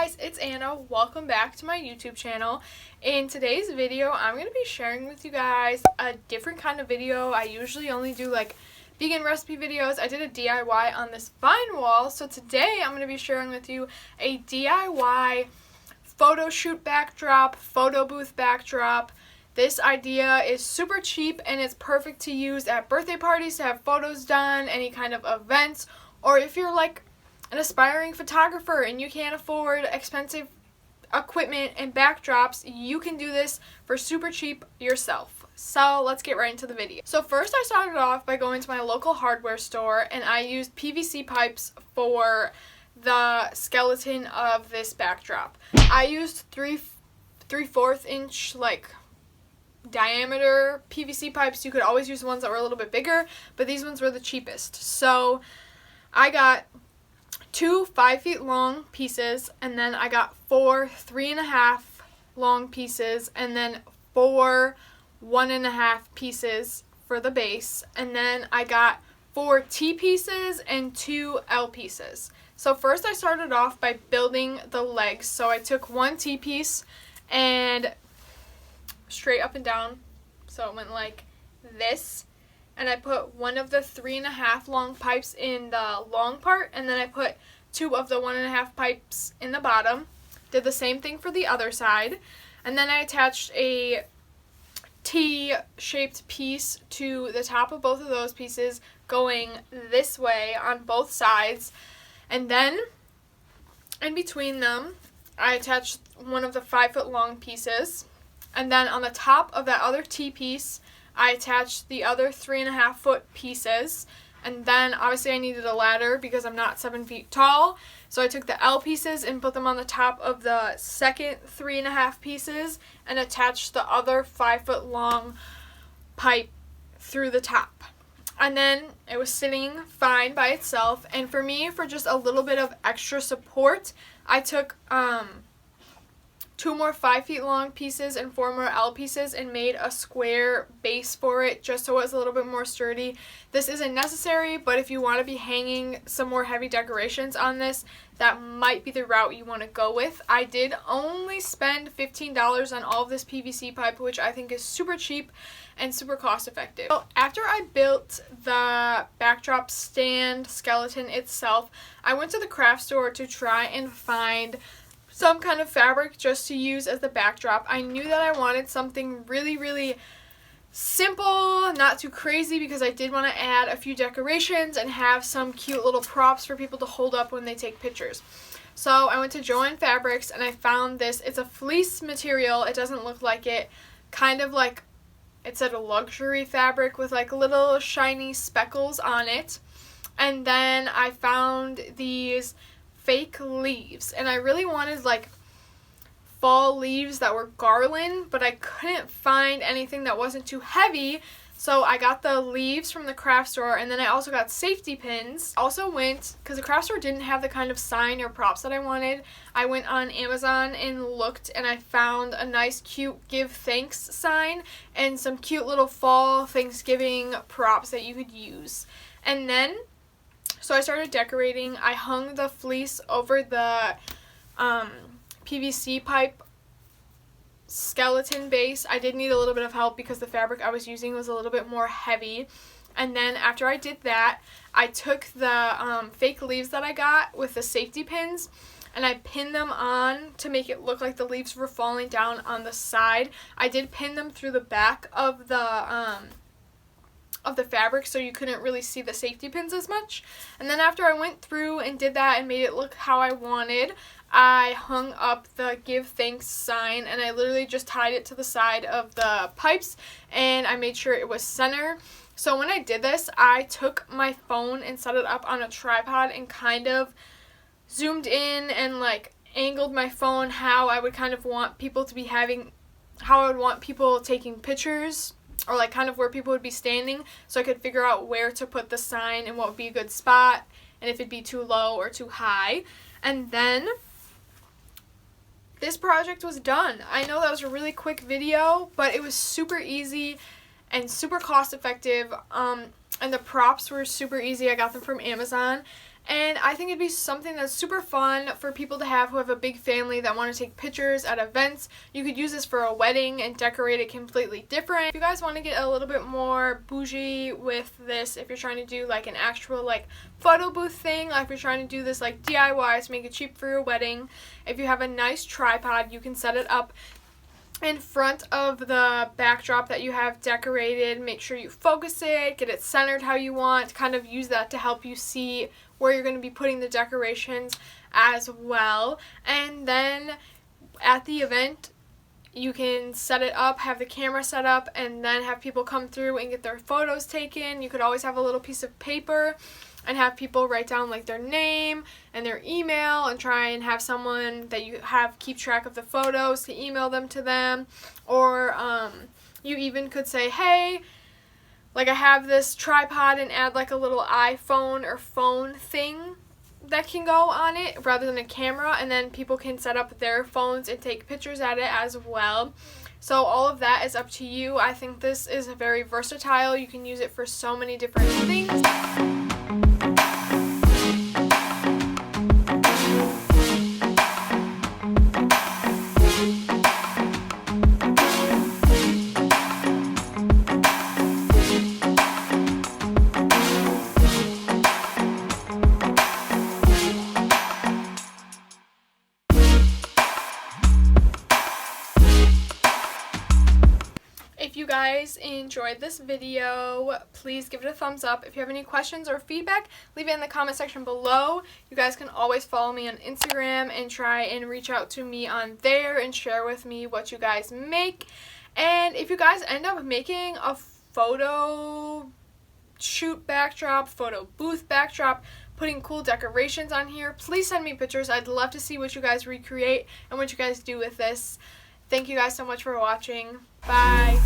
guys, it's Anna. Welcome back to my YouTube channel. In today's video, I'm going to be sharing with you guys a different kind of video. I usually only do like vegan recipe videos. I did a DIY on this vine wall, so today I'm going to be sharing with you a DIY photo shoot backdrop, photo booth backdrop. This idea is super cheap and it's perfect to use at birthday parties to have photos done, any kind of events, or if you're like an aspiring photographer and you can't afford expensive equipment and backdrops, you can do this for super cheap yourself. So let's get right into the video. So first I started off by going to my local hardware store and I used PVC pipes for the skeleton of this backdrop. I used 3/4 inch like diameter PVC pipes. You could always use ones that were a little bit bigger, but these ones were the cheapest. So I got 2 5 feet long pieces, and then I got 4 3.5 long pieces, and then 4 1.5 pieces for the base, and then I got 4 T pieces and 2 L pieces. So first I started off by building the legs. So I took 1 T piece and straight up and down, so it went like this. And I put one of the 3.5 long pipes in the long part, and then I put 2 of the 1.5 pipes in the bottom. Did the same thing for the other side. And then I attached a T-shaped piece to the top of both of those pieces going this way on both sides. And then in between them, I attached one of the 5 foot long pieces. And then on the top of that other T piece, I attached the other 3.5 foot pieces, and then obviously I needed a ladder because I'm not 7 feet tall, so I took the L pieces and put them on the top of the second 3.5 pieces and attached the other 5 foot long pipe through the top. And then it was sitting fine by itself, and for me, for just a little bit of extra support, I took 2 more 5 feet long pieces and 4 more L pieces and made a square base for it just so it was a little bit more sturdy. This isn't necessary, but if you want to be hanging some more heavy decorations on this, that might be the route you want to go with. I did only spend $15 on all of this PVC pipe, which I think is super cheap and super cost effective. So after I built the backdrop stand skeleton itself, I went to the craft store to try and find some kind of fabric just to use as the backdrop. I knew that I wanted something really simple, not too crazy, because I did want to add a few decorations and have some cute little props for people to hold up when they take pictures. So I went to Joann Fabrics and I found this. It's a fleece material. It doesn't look like it. Kind of like it's a luxury fabric with like little shiny speckles on it. And then I found these fake leaves, and I really wanted like fall leaves that were garland, but I couldn't find anything that wasn't too heavy, so I got the leaves from the craft store, and then I also got safety pins. Also went, because the craft store didn't have the kind of sign or props that I wanted, I went on Amazon and looked, and I found a nice cute give thanks sign and some cute little fall Thanksgiving props that you could use. And then so I started decorating. I hung the fleece over the PVC pipe skeleton base. I did need a little bit of help because the fabric I was using was a little bit more heavy. And then after I did that, I took the fake leaves that I got with the safety pins and I pinned them on to make it look like the leaves were falling down on the side. I did pin them through the back of the fabric so you couldn't really see the safety pins as much. And then after I went through and did that and made it look how I wanted, I hung up the give thanks sign and I literally just tied it to the side of the pipes and I made sure it was center. So when I did this, I took my phone and set it up on a tripod and kind of zoomed in and like angled my phone how I would kind of want people to be how I would want people taking pictures, or like kind of where people would be standing, so I could figure out where to put the sign and what would be a good spot and if it'd be too low or too high. And then this project was done. I know that was a really quick video, but it was super easy and super cost effective, and the props were super easy. I got them from Amazon, And I think it'd be something that's super fun for people to have who have a big family that want to take pictures at events. You could use this for a wedding and decorate it completely different. If you guys want to get a little bit more bougie with this, if you're trying to do like an actual like photo booth thing, like if you're trying to do this like DIY to make it cheap for your wedding, if you have a nice tripod, you can set it up in front of the backdrop that you have decorated. Make sure you focus it, get it centered how you want, kind of use that to help you see where you're going to be putting the decorations as well. And then at the event, you can set it up, have the camera set up, and then have people come through and get their photos taken. You could always have a little piece of paper and have people write down like their name and their email, and try and have someone that you have keep track of the photos to email them to them. Or you even could say, hey, like I have this tripod, and add like a little iPhone or phone thing that can go on it rather than a camera, and then people can set up their phones and take pictures at it as well. So all of that is up to you. I think this is very versatile. You can use it for so many different things. If you guys enjoyed this video, please give it a thumbs up. If you have any questions or feedback, leave it in the comment section below. You guys can always follow me on Instagram and try and reach out to me on there and share with me what you guys make. And if you guys end up making a photo shoot backdrop, photo booth backdrop, putting cool decorations on here, please send me pictures. I'd love to see what you guys recreate and what you guys do with this. Thank you guys so much for watching. Bye.